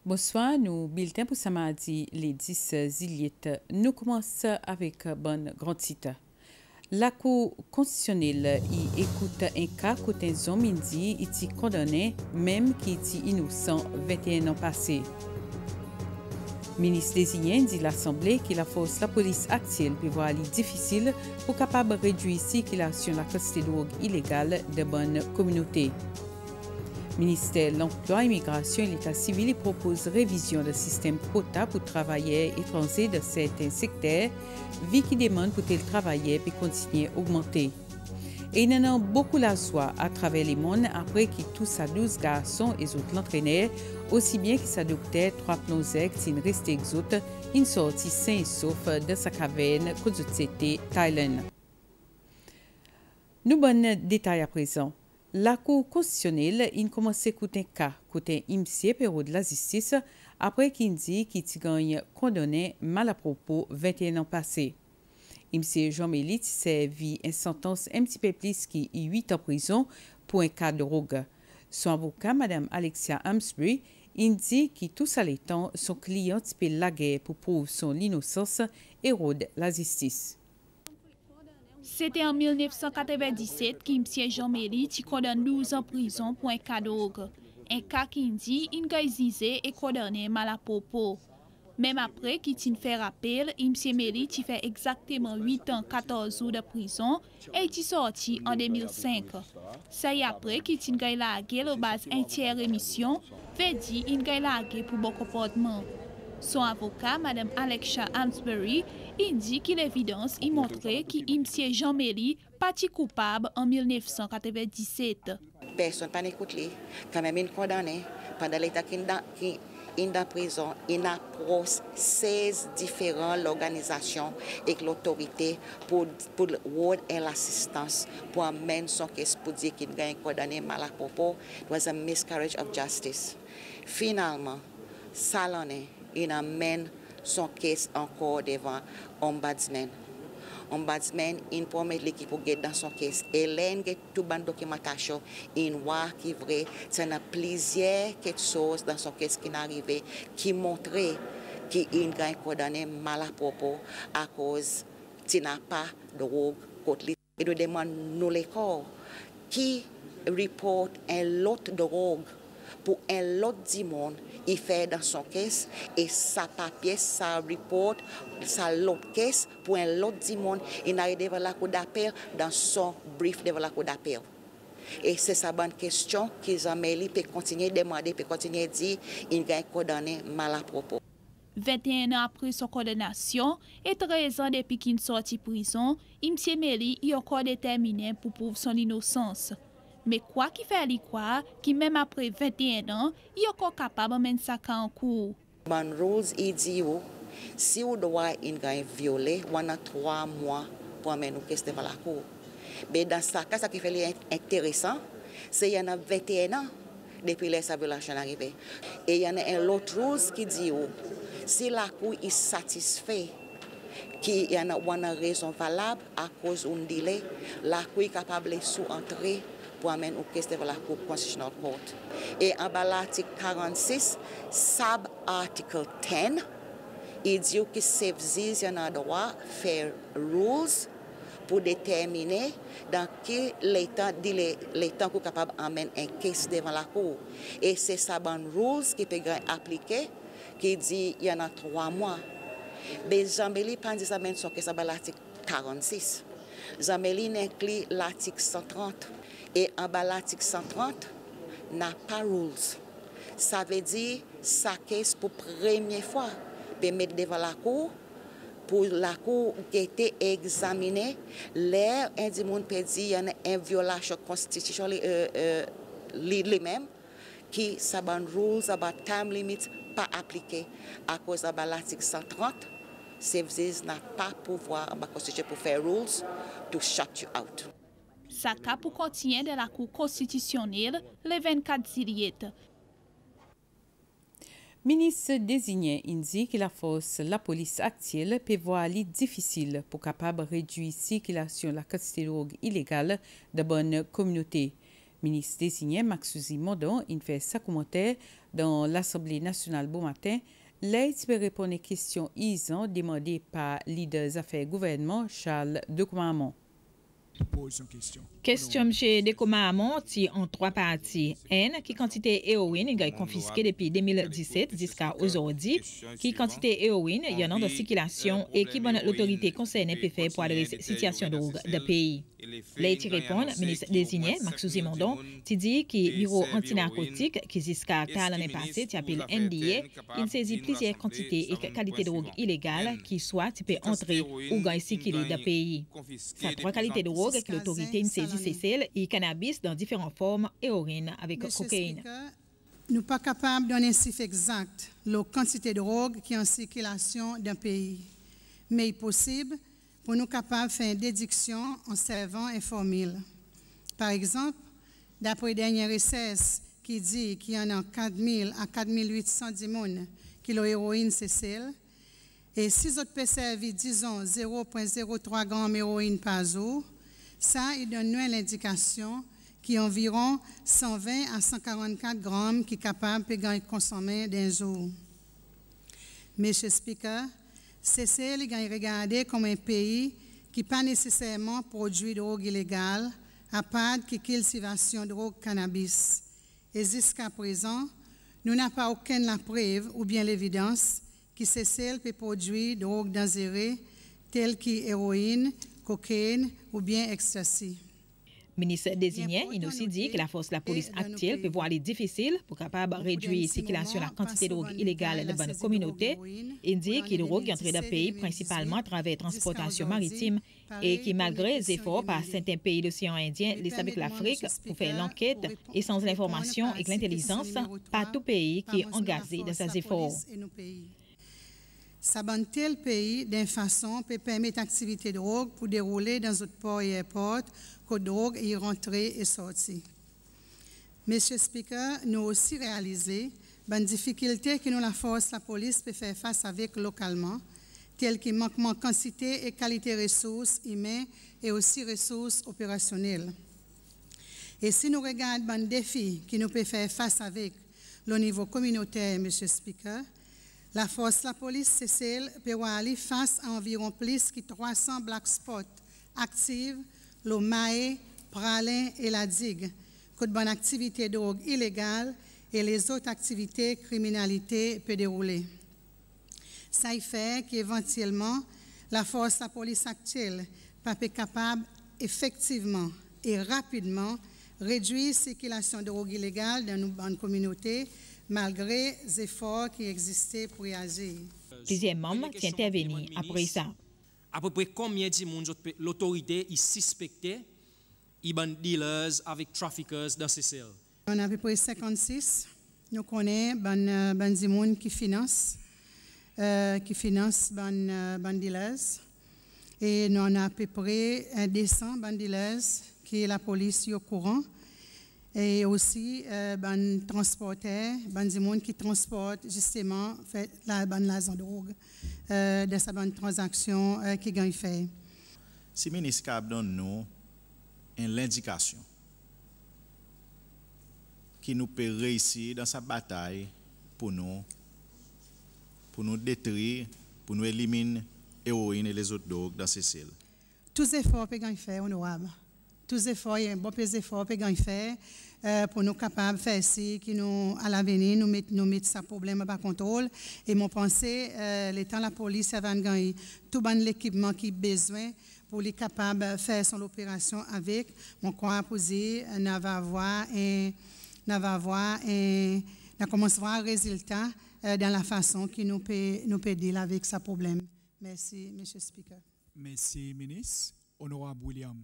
Bonsoir, nous bulletin pour ce mardi, les 10 juillet. Nous commençons avec bon grand titre. La Cour constitutionnelle y écoute un cas côté un homme indi qui condamné même qui est innocent 21 ans passés. Ministre désigné dit l'Assemblée qu'il a force la police actuelle pour voir les difficile pour capable réduire la circulation de la quantité de drogue illégale de bonne communauté. Ministère de l'Emploi, Immigration et l'État civil propose révision du système quota pour travailleurs étrangers de certains secteurs, vu qui demande pour tel travailleurs pour continuer à augmenter. Et il y en a beaucoup la joie à travers le monde après que tous ces 12 garçons et autres l'entraîneur, aussi bien que sa docteur, 3 plongeurs qui sont restés exotes, une sortie sain et sauf de sa caverne, Kozutsete, Thaïlande. Nous bon détail à présent. La Cour constitutionnelle a commencé à écouter un cas côté IMSI Pérou de la justice après qu'il dit qu'il gagne condamné mal à propos 21 ans passés. IMSI Jean-Mélit servi une sentence un petit peu plus que 8 ans de prison pour un cas de drogue. Son avocat, Mme Alexia Amsbury, dit que tout ça l'étant, son client peut la guerre pour prouver son innocence et érode la justice. C'était en 1997 qu'M. Jean-Méli a condamné 12 ans en prison pour un cas de drogue. Un cas qui dit qu'il a été et condamné mal à propos. Même après qu'il a fait rappel, M. Méli a fait exactement 8 ans 14 jours de prison et est sorti en 2005. Ça y après qu'il a lagué la base entière émission, fait dit qu'il a lagué pour bon comportement. Son avocat, Mme Alexia Hansberry, indique que l'évidence y montrait que M. Jean-Méli parti coupable en 1997. Personne n'a écouté, quand même il condamné pendant l'état qui est en prison, il approche 16 différentes organisations et l'autorité pour et l'assistance pour amener son caisse pour dire qu'il a condamné mal à propos. It was a miscarriage of justice. Finalement, Salone, il amène son caisse encore devant ombudsman. Ombudsman il permet l'équipe pour get dans son caisse et l'en get tout ban documentation in voit qui vrai c'est na plusieurs quelque chose dans son caisse qui n'arrivait qui montrait qu'il gagne condamné mal à propos à cause qu'il n'a pas de drogue contre lui et de demande nous les corps qui reporte un lot de drogue pour un lot de monde il fait dans son caisse et sa papier, sa report, sa l'autre caisse pour un lot de monde il arrive devant la cour d'appel dans son brief devant la cour d'appel. Et c'est sa bonne question qu'ils ont mêlé peut continuer à demander, peut continuer à dire il gagne condamné mal à propos. 21 ans après son condamnation et 13 ans depuis qu'il sorti de prison, M. Méli est encore déterminé pour prouver son innocence. Mais quoi qui fait lui croire que même après 21 ans, il est encore capable de mener ça en cours. Ban rules il dit si vous doit violer, on a 3 mois pour amener nous question devant la cour. Mais dans ce cas, ce qui fait intéressant, c'est qu'il y en a 21 ans depuis la violation arrivée. Et il y en a un autre rule qui dit si la cour est satisfait qu'il y en a une raison valable à cause d'un délai, la cour est capable de sous-entrer pour amener au caisse devant la Cour constitutionnelle court. Et en bas l'article 46, sub-article 10, il dit que CFZ a le droit de faire rules pour déterminer dans quel état qu'on est capable d'amener un caisse devant la Cour. Et c'est ça, bon rules qui peut être appliqué, qui dit qu'il y en a 3 mois. Mais Jean-Méli pas dit ça même son caisse à l'article 46. Jean-Méli inclut l'article 130. Et en bas l'article 130 n'a pas rules. Ça veut dire sa caisse pour première fois peut mettre devant la cour pour la cour qui a été examinée. L'air individuel peut dire qu'il y a une violation constitutionnelle lui-même qui sa bonne rules about time limit pas appliqué à cause de l'article 130. CFZ n'a pas pouvoir en constitution pour faire rules to shut you out. Ça cas pour continuer de la Cour constitutionnelle le 24 juillet. Ministre désigné indique que la force la police actuelle peut voir les difficile pour capable réduire la circulation de la quantité de drogue illégale de bonne communauté. Ministre désigné Maxouzi Mondon, il fait sa commentaire dans l'Assemblée nationale bon matin. L'aide peut répondre aux questions ISAN demandées par leader affaires gouvernement Charles Decoumamon. Question chez Decoumamon en 3 parties. N, qui quantité héroïne est confisquée depuis 2017 jusqu'à aujourd'hui, qui quantité héroïne il y en a de circulation et qui bonne l'autorité concernée peut faire pour adresser la situation de drogue de pays. Là, tu réponds, ministre désigné, Maxouzi Mondon, tu dis que le bureau antinarcotique, qui jusqu'à l'année passée, tu appelles NDA, il saisit plusieurs quantités et qualités de drogue illégales qui soit tu peux entrer ou gagner circuler de pays. Ces 3 qualités de drogue que l'autorité saisit c'est celle et cannabis dans différentes formes, héroïne avec cocaïne. Nous ne sommes pas capables de donner un chiffre exact la quantité de drogue qui est en circulation d'un pays. Mais il est possible pour nous capables de faire une déduction en servant une formule. Par exemple, d'après dernière recherche qui dit qu'il y en a 4 000 à 4 810 personnes qui ont héroïne celle. Et si vous avez servi, disons, 0,03 grammes d'héroïne par jour, ça, il donne nous l'indication qu'il y a environ 120 à 144 grammes qui sont capables de consommer d'un jour. Monsieur le Speaker, CCL est regardé comme un pays qui n'a pas nécessairement produit de drogue illégale, à part de cultivation de drogue cannabis. Et jusqu'à présent, nous n'avons pas aucune preuve ou bien l'évidence que CCL peut produire de drogue dangereuse telle que héroïne, cocaïne ou bien ecstasy. Ministre désigné, il aussi dit que la force de la police actuelle peut voir les difficiles pour capable réduire la circulation de la quantité de drogue illégale de la communauté. Il dit que la drogue entre dans le pays principalement à travers la transportation maritime et qui, malgré les efforts par certains pays de l'océan Indien, les avec l'Afrique pour faire l'enquête et sans l'information et l'intelligence, pas tout pays qui est engagé dans ces efforts. Ça ban tel pays d'une façon peut permettre l'activité de drogue pour dérouler dans notre port et airport que drogue y rentrer et sortir. Monsieur le Speaker, nous aussi réalisé une difficulté que nous la force la police peut faire face avec localement, telles que manquement quantité et qualité ressources humaines et aussi ressources opérationnelles. Et si nous regardons un défi que nous pouvons faire face avec le niveau communautaire, Monsieur le Speaker, la force la police CCL peut aller face à environ plus que 300 black spots actifs, le Maé, Pralin et la digue, que de bonnes activités de drogue illégale et les autres activités criminalité peuvent dérouler. Ça y fait qu'éventuellement, la force la police actuelle peut être capable effectivement et rapidement réduire la circulation de drogue illégale dans nos communautés malgré les efforts qui existaient pour y agir. Plusieurs membres qui interviennent après ça. À peu près combien de monde l'autorité est suspectée les dealers avec traffickers dans ces cells? On a à peu près 56. Nous connaissons des gens qui financent les dealers. Et nous avons à peu près 200 dealers qui est la police est au courant. Et aussi, les transporteurs, les gens qui transportent justement la drogue de cette transaction qui ont fait. Si le ministre donne nous l'indication qui nous peut réussir dans sa bataille pour nous détruire, pour nous éliminer l'héroïne et les autres drogues dans ces cells. Tous les efforts que nous faisons, honorable. Tous les efforts, il y a un bon efforts que nous faisons pour nous capables de faire ci, qui nous, à l'avenir, nous mettre ce problème par contrôle. Et mon pensée, l'état la police va gagner tout l'équipement qui a besoin pour les capables de faire son opération avec. Mon croix posé, nous commençons à voir un résultat dans la façon que nous peut dealer avec ce problème. Merci, M. le Speaker. Merci, ministre. Honorable William.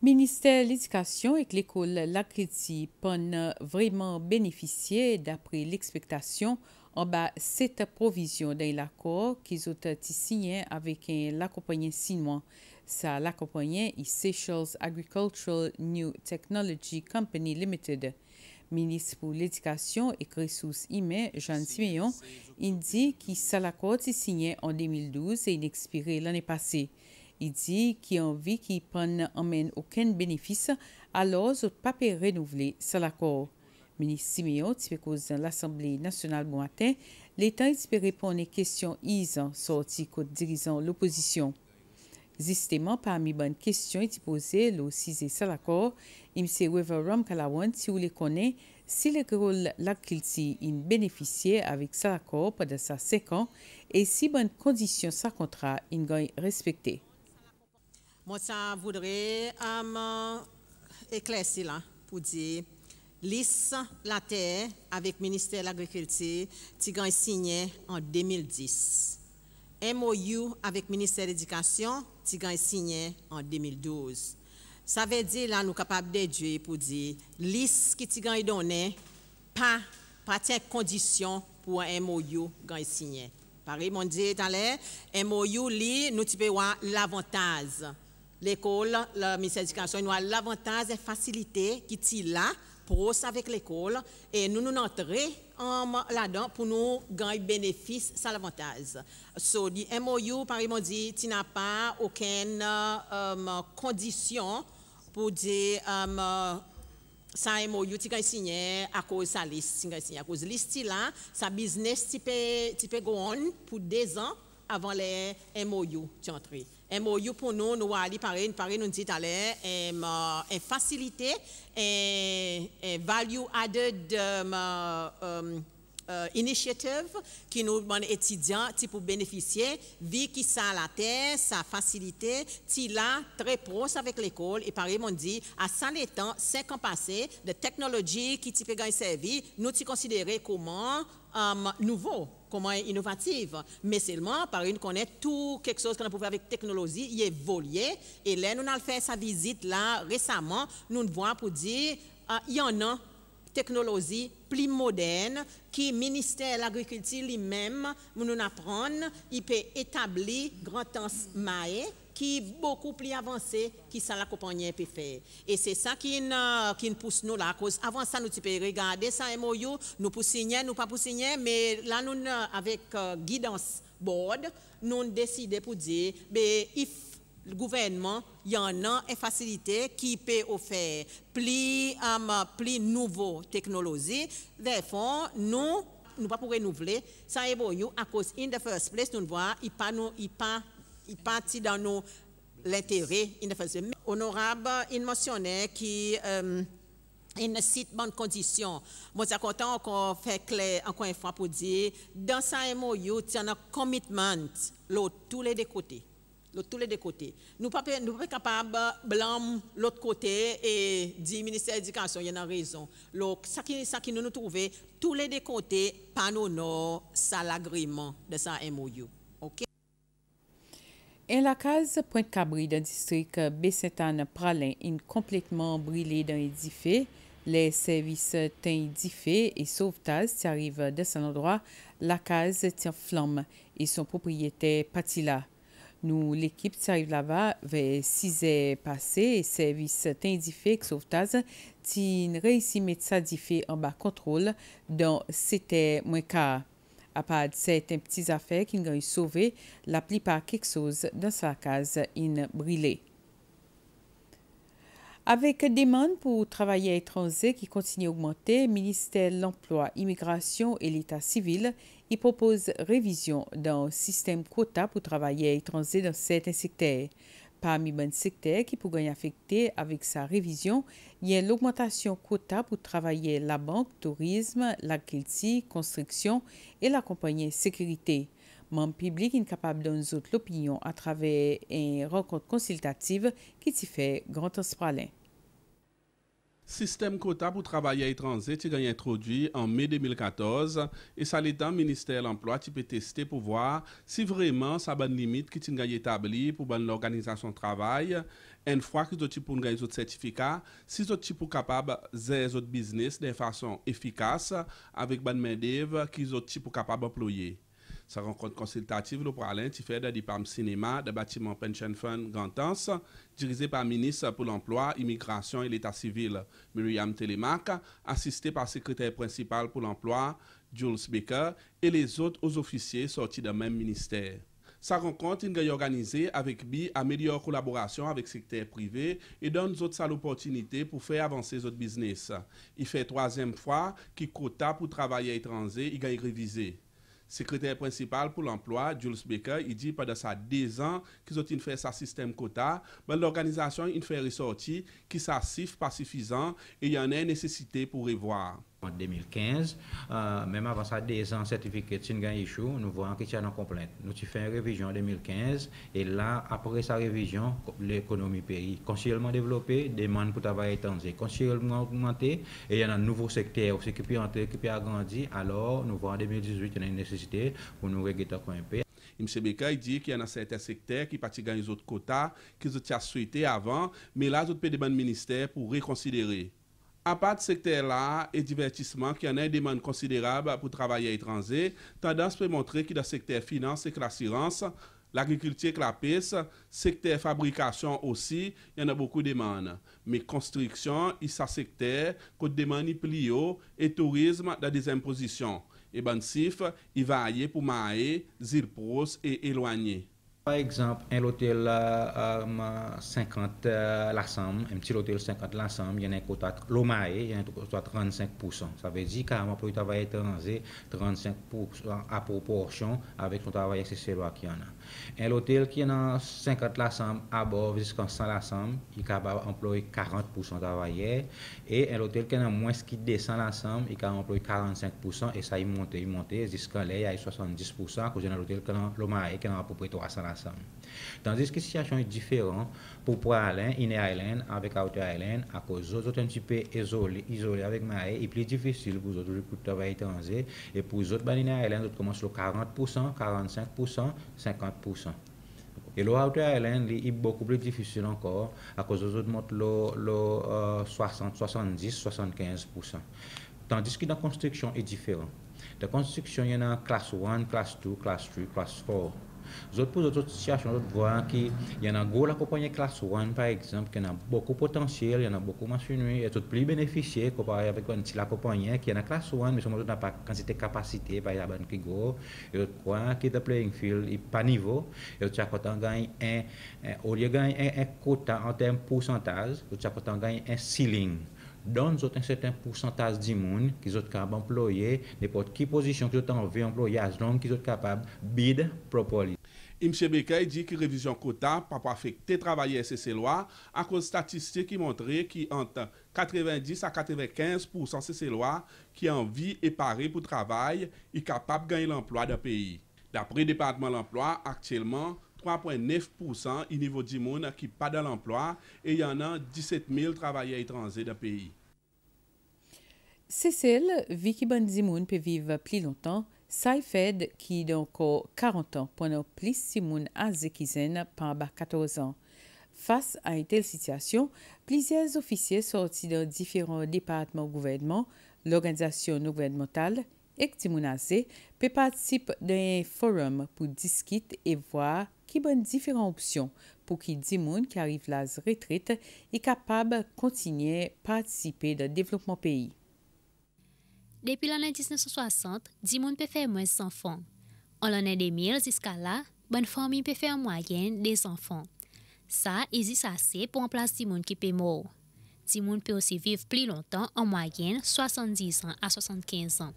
Ministère de l'Éducation et l'école Lakriti peuvent vraiment bénéficier d'après l'expectation en bas cette provision dans l'accord qu'ils ont signé avec la compagnie chinoise. Ça, la compagnie est Seychelles Agricultural New Technology Company Limited. Ministre pour l'Éducation et Ressources humaines, Jean Siméon, dit que l'accord est signé en 2012 et il expiré l'année passée. Il dit qu'il a envie qu'il n'emmène aucun bénéfice alors autres papiers renouvelés sans l'accord. Ministre Siméon, qui fait cause dans l'Assemblée nationale bon matin, l'État espère répondre aux questions isant sorties contre dirigeant l'opposition. Justement, parmi les bonnes questions qui posées, le 6 sans l'accord, M. Weveram Kalawan, si vous les connaissez, si le rôle l'agriculture in bénéficié avec ça l'accord pendant 5 ans et si bonnes conditions sa contrat in gagne respecté. Moi, ça voudrais éclaircir là pour dire liste la terre avec ministère de l'Agriculture qui gagne signé en 2010. MOU avec ministère de l'Éducation qui gagne signé en 2012. Ça veut dire là nous capables de déduire pour dire liste qui ti gagne donné pas tient condition pour un MOU gagne signé. Pareil mon dit tout à l'heure MOU li nous ti peut l'avantage. L'école, le ministère de l'Éducation nous a l'avantage et facilité qui ti là pour avec l'école et nous entrer là-dedans pour nous gagner bénéfice, ça l'avantage. So, di MOU, par exemple, dit, tu n'as pas aucune condition pour dire ça MOU, tu as signé à cause de sa liste, tu as signé à cause de liste là, sa business, tu peux go on pour 2 ans avant les MOU, tu entres. MOU pour nous, nous allons parler, nous dit à l'heure, facilité, value added initiative qui nous demande étudiants pour bénéficier, vie qui ça la terre, sa facilité, qui là très proche avec l'école et pareil on dit à 5 ans, 5 ans passés, de technologie qui peut gagner servi, nous t'y considérer comment nouveau, comment innovative, mais seulement par une connaître tout quelque chose qu'on a pu faire avec technologie, il évolue et là nous avons fait sa visite là récemment, nous voyons pour dire il y en a technologie plus moderne qui ministère de l'Agriculture lui-même nous apprend, il peut établir grand temps maé qui beaucoup plus avancé qui ça la compagnie peut faire et c'est ça qui nous pousse nous là cause avant ça nous peut regarder ça MOU nous pour signer nous pas pour signer mais là nous avec guidance board nous décider pour dire mais if le gouvernement il y en a une facilité qui peut offrir plus nouveau technologie therefore nous pas pour renouveler ça MOU à cause in the first place nous voir il parti dans nos l'intérêt in the first place. Honorable il mentionnait qui une cite bonne condition. Moi, je suis content encore faire clair encore une fois pour dire dans ça MOU il y a un commitment tous les deux côtés. Tous les deux côtés. Nous ne sommes pas capables de blâmer l'autre côté et dire ministère de l'Éducation, il y a une raison. Ça qui nous trouvons, tous les deux côtés, pas nous, ça l'agrément de ça MOU. OK? En la case Pointe-Cabri dans le district Baie-Sainte-Anne-Pralin, complètement brûlé dans l'édifice, les services d'édifice et sauvetage qui arrivent de cet endroit, la case tient flamme et son propriétaire parti là. Nous, l'équipe qui arrive là-bas vers 6 heures passées, service d'édifice et sauvetage qui réussit à mettre ça en bas contrôle dans 7 heures moins quart. À part certaines petites affaires qui ont sauvé, la plupart quelque chose dans sa case in brûlé. Avec demande pour travailleurs étrangers qui continue à augmenter, le ministère de l'Emploi, Immigration et l'État civil il propose révision dans le système quota pour travailleurs étrangers dans certains secteurs. Parmi les secteurs qui pourraient affecter avec sa révision, il y a l'augmentation quota pour travailler la banque, tourisme, l'agriculture, construction et la compagnie sécurité. Membre public est capable de donner l'opinion à travers une rencontre consultative qui s'y fait grand transparent. Système quota pour travailleurs étrangers qui a introduit en mai 2014 et ça l'État ministère de l'Emploi qui peut tester pour voir si vraiment ça bonne limite qui a établi pour l'organisation de travail une fois que vous pour gagner votre certificat si vous êtes capable de votre business de façon efficace avec bonne main-d'œuvre qui vous êtes capable d'employer. Sa rencontre consultative le parlant qui fait du PAM Cinéma de bâtiment Pension Fund Gantans, dirigé par le ministre pour l'Emploi, Immigration et l'État civil, Myriam Telemac, assisté par le secrétaire principal pour l'Emploi, Jules Baker, et les autres officiers sortis du même ministère. Sa rencontre est organisée avec BI à meilleure collaboration avec le secteur privé et donne aux autres l'opportunité pour faire avancer les autres business. Il fait troisième fois que quota pour travailler étranger il a révisé. Secrétaire principal pour l'emploi, Jules Baker, il dit pendant ça 2 ans qu'ils ont fait sa système quota, mais l'organisation il fait ressortir qui ça pas suffisant et il y en a une nécessité pour revoir. En 2015, même avant ça, 2 ans certificat de issue, nous voyons qu'il y a une complainte. Nous avons fait une révision en 2015 et là, après sa révision, l'économie pays considérablement développée, demande pour travail étranger considérablement augmentée et il y a un nouveau secteur aussi qui peut entrer, qui peut agrandir. Alors, nous voyons en 2018 qu'il y a une nécessité pour nous régler un peu. M. Beka dit qu'il y a certains secteurs qui partent gagner les autres quotas qu'ils ont souhaité avant, mais là, ils ont des demandes ministère pour reconsidérer. À part de ce secteur-là et divertissement, qui en a une demande considérable pour travailler à l'étranger, tendance peut montrer que dans le secteur finance et l'assurance, l'agriculture et la pêche, secteur fabrication aussi, il y en a beaucoup de demandes. Mais construction, il y a secteur que demande plus haut et tourisme dans des impositions. Et ben sif, il va aller pour mailler, zirpros et éloigner. Par exemple, un hôtel 50 l'ensemble, un petit hôtel 50 l'ensemble, il y a un quota l'OMAE, il y a un quota 35%. Ça veut dire qu'à pour le travail étranger, 35% à proportion avec son travail accessoire qu'il y en a. Un hôtel qui a 50 l'ensemble à bord jusqu'à 100 l'ensemble, il est capable d'employer 40% de travailleurs. Et un hôtel qui a moins qui descend l'ensemble, il est capable d'employer 45% et ça il monte jusqu'à là, il y a 70% à cause d'un hôtel qui a l'OMAE qui a à peu près 300 l'ensemble. Tandis que la situation est différente pour Pointe Island, Inner Island, avec Outer Island, à cause des autres un petit peu isolés avec Maé, et plus difficile pour les autres pour travailler étranger, et pour les autres Inner Island, ils commencent le 40%, 45%, 50%. Et le Outer Island est beaucoup plus difficile encore, à cause des autres montent le 60, 70, 75%. Tandis que dans la construction est différent. Dans la construction, il y en a classe 1, classe 2, classe 3, classe 4. Pour les autres situations, nous voyons qu'il y en a gros la compagnie classe 1 par exemple, qui a beaucoup de potentiel, il y en a beaucoup de machinerie, et tout plus bénéficié comparé avec la compagnie qui est en classe 1, mais on n'a pas quantité de capacité, par exemple, qui gros, et autres quoi, qui est de playing field, il pas niveau, et autres quand on gagne au lieu de gagner un quota en termes de pourcentage, autres quand on gagne un ceiling. Dans un certain pourcentage du monde qui sont capables d'employer n'importe quelle position qu'ils ont envie d'employer, as long qu'ils sont capables de bid properly. M. Bekay dit que la révision quota n'a pas affecté travailler ces lois à cause de statistiques qui montraient qu'entre 90 à 95% de ces lois qui ont envie et paré pour travail sont capables de gagner l'emploi d'un pays. D'après le département de l'emploi, actuellement, 3,9% au niveau du monde qui n'est pas dans l'emploi et il y en a 17 000 travailleurs étrangers dans le pays. Cécile vit que bon Zimoun peut vivre plus longtemps, ça fait qui a encore 40 ans pendant plus Zimoun a Zekizen pendant 14 ans. Face à une telle situation, plusieurs officiers sortis de différents départements du gouvernement, l'organisation non gouvernementale et Timounazé peut participer d'un forum pour discuter et voir qui bonne différentes options pour qui Dimoun qui arrive à la retraite est capable de continuer à participer au développement du pays. Depuis l'année 1960, Dimoun peut faire moins d'enfants. En l'année 2000 jusqu'à là, bonne famille peut faire en moyenne des enfants. Ça existe assez pour remplacer Dimoun qui peut mort. Dimoun peut aussi vivre plus longtemps, en moyenne 70 ans à 75 ans.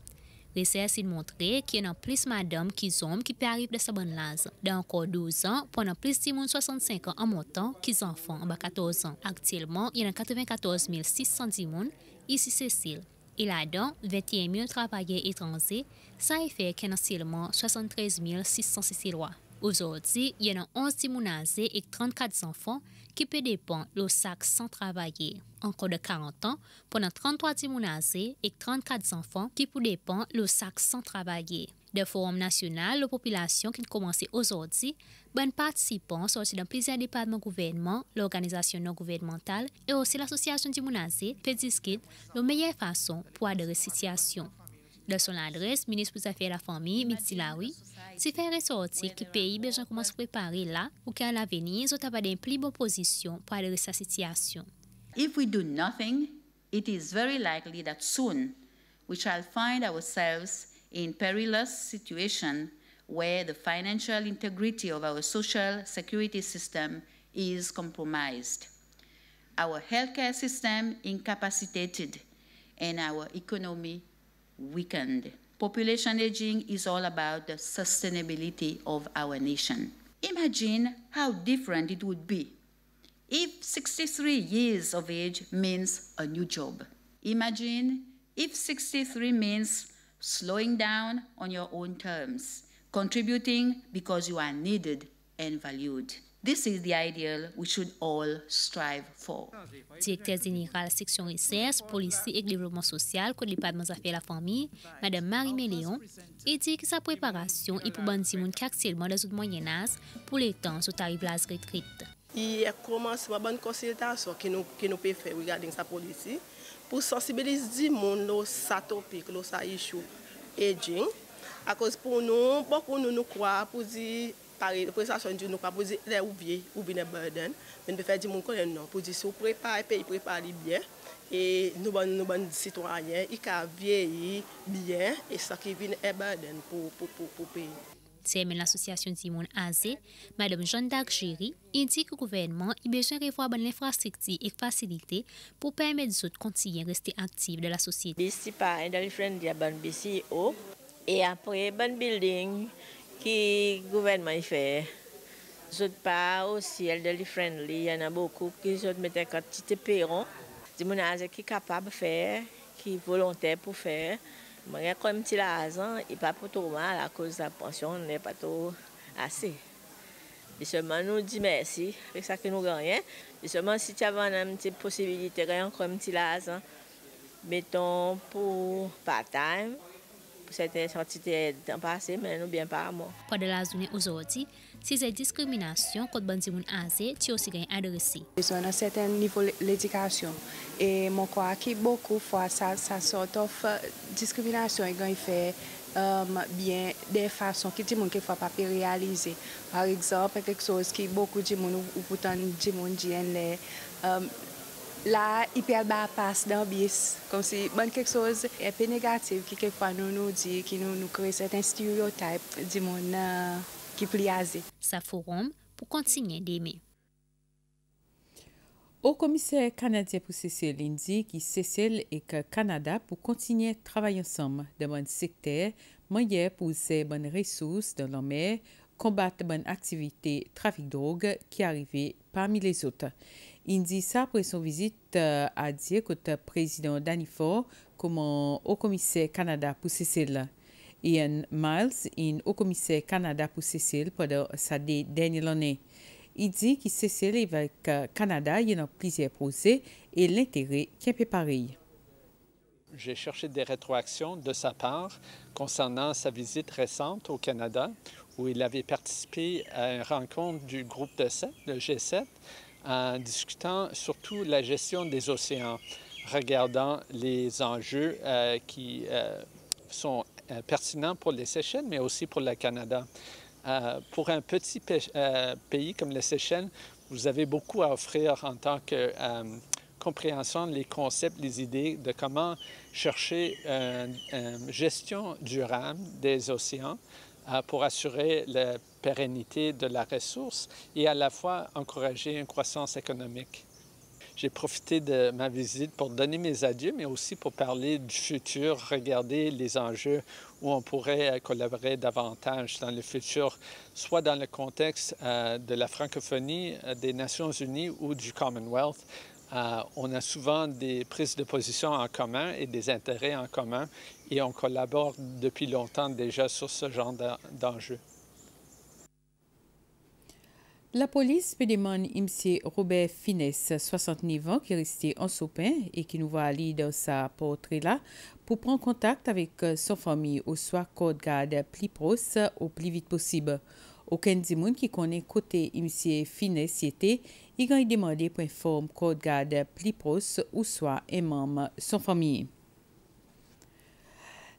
Recherche a montré qu'il y a plus madame qui hommes qui peuvent arriver de sa bonne l'âge. Dans encore 12 ans, pendant plus de 65 ans en montant qu'ils enfants en bas 14 ans. Actuellement, il y a 94 610 personnes ici Cécile. Et là-dedans, 21 000 travailleurs étrangers, ça fait qu'il y a seulement 73 600 Cécilois. Aujourd'hui, il y a 11 Timounazés et 34 enfants qui peuvent dépendre le sac sans travailler. Encore de 40 ans, pendant 33 Timounazés et 34 enfants qui peuvent dépendre le sac sans travailler. Le Forum national de population qui commence aujourd'hui, bon participants sortis dans plusieurs départements gouvernement, l'organisation non gouvernementale et aussi l'association Timounazés peut discuter la meilleure façon pour adhérer à la situation. De son adresse, ministre des Affaires de la Famille, Mitsilawi, s'est fait ressortir que le pays besoin commence à préparer là ou qu'à l'avenir, ils ont une plus bonne position pour adhérer à sa situation. If we do nothing, it is very likely that soon we shall find ourselves in perilous situation where the financial integrity of our social security system is compromised, our healthcare system incapacitated, and our economy weakened. Population aging is all about the sustainability of our nation. Imagine how different it would be if 63 years of age means a new job. Imagine if 63 means slowing down on your own terms, contributing because you are needed and valued. This is the ideal we should all strive for. Directeur général section recherche, politique et développement social, côté département des affaires de la famille, Madame Marie Méléon, et dit que sa préparation est pour bandi moun qui actuellement dans le moyen âge pour les temps sous tarif la retraite. Il commence une bonne consultation que nous pouvons faire regarding sa politique pour sensibiliser les gens sa topic, sa issue aging. À cause pour nous, beaucoup nous croient pour dire pareil, la prestation du nous pas pour dire les ouvriers ou bien burden, mais nous faire dire mon collègue non pour dire si vous préparez pays préparez bien et nous bonnes citoyens, ils ca vieillir bien et ça qui vient est burden pour pays. C'est l'association Dimon Azé, Madame Jeanne d'Arc Géry, indique que le gouvernement a besoin de revoir l'infrastructure et faciliter pour permettre de continuer à rester actifs dans la société. Ici, par un différent de la BCO et après, bon building qui le gouvernement fait. D'autre part aussi, elderly friendly, il y en a beaucoup qui mettent un quantité de perron. Dimon Azé qui est capable de faire, qui est volontaire pour faire. Mais comme tu l'as dit, il n'est pas trop mal à cause de la pension, n'est pas trop assez. Et seulement nous dit merci, c'est ça que nous gagnons. Et seulement si tu as une petite possibilité, comme tu l'as dit, mettons pour part-time, pour cette quantité de temps passé, mais nous bien par mois. Pendant la journée aujourd'hui, ces discriminations contre bandi moun azé, tu aussi gagne adressé. Ils ont un certain niveau d'éducation et mon crois que beaucoup de fois ça sort of discrimination et gagne fait bien des façons que les gens ne peuvent pas réaliser. Par exemple, quelque chose qui beaucoup de gens ou pourtant de gens disent là, il peut passe dans bis comme si quelque chose est peu négatif qui quelquefois nous dit qui nous crée certains stéréotypes de gens qui pliasé. Ça forum pour continuer d'aimer. Au commissaire canadien pour Cécile indique que Cécile et que Canada pour continuer à travailler ensemble dans le secteur, moyen pour ces bonnes ressources dans la mer, combattre bonnes activités trafic de drogue qui arrivent parmi les autres. Il dit ça après son visite à dire que le président Danifort comme au commissaire Canada pour Cécile. Ian Miles, au commissaire Canada pour Cécile pendant sa dernière année. Il dit que Cécile avec Canada, il y a plusieurs projets et l'intérêt qui est pareil. J'ai cherché des rétroactions de sa part concernant sa visite récente au Canada, où il avait participé à une rencontre du groupe de 7, le G7, en discutant surtout la gestion des océans, regardant les enjeux qui sont pertinents pour les Seychelles, mais aussi pour le Canada. Pour un petit pays comme les Seychelles, vous avez beaucoup à offrir en tant que compréhension, les concepts, les idées de comment chercher une gestion durable des océans pour assurer la pérennité de la ressource et à la fois encourager une croissance économique. J'ai profité de ma visite pour donner mes adieux, mais aussi pour parler du futur, regarder les enjeux où on pourrait collaborer davantage dans le futur, soit dans le contexte de la francophonie des Nations unies ou du Commonwealth. On a souvent des prises de position en commun et des intérêts en commun et on collabore depuis longtemps déjà sur ce genre d'enjeux. La police peut demander M. Robert Finesse, 69 ans, qui est resté en Sopin et qui nous va aller dans sa portrait là, pour prendre contact avec son famille ou soit code garde plus proche au plus vite possible. Aucun des gens qui connaît côté M. Finesse était, il a demandé pour informer code garde plus proche ou soit un membre de son famille.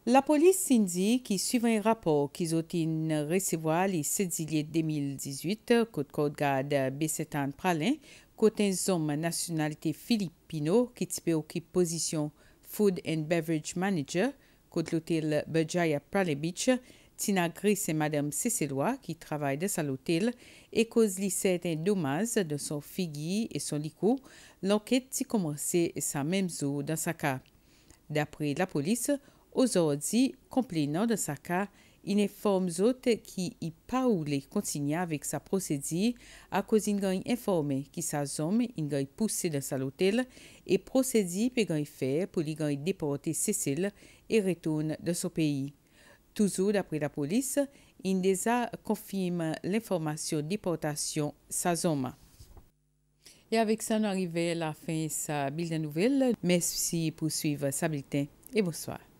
La police indique qu'il suivant un rapport qu'ils ont recevoir le 7 juillet 2018, code garde B7 Pralin, côté un homme nationalité filipino qui occupe position Food and Beverage Manager, côté l'hôtel Berjaya Pralin Beach, Tina Gris et Madame Cécélois qui travaillent dans l'hôtel et cause li certains dommages de son figui et son licou. L'enquête a commencé sa même jour dans sa cas. D'après la police, aujourd'hui, complainant de sa cas, il informe autres qui y pas voulu continuer avec sa procédure à cause d'une gagne informé qui sa homme une gagne poussé dans sa l'hôtel et procédure peut gagne faire pour lui gagne déporter Cécile et retourne dans son pays. Toujours d'après la police, il déjà confirme l'information déportation sa homme. Et avec ça, on arrive à la fin de sa bulletin de nouvelles. Merci pour suivre sa bulletin et bonsoir.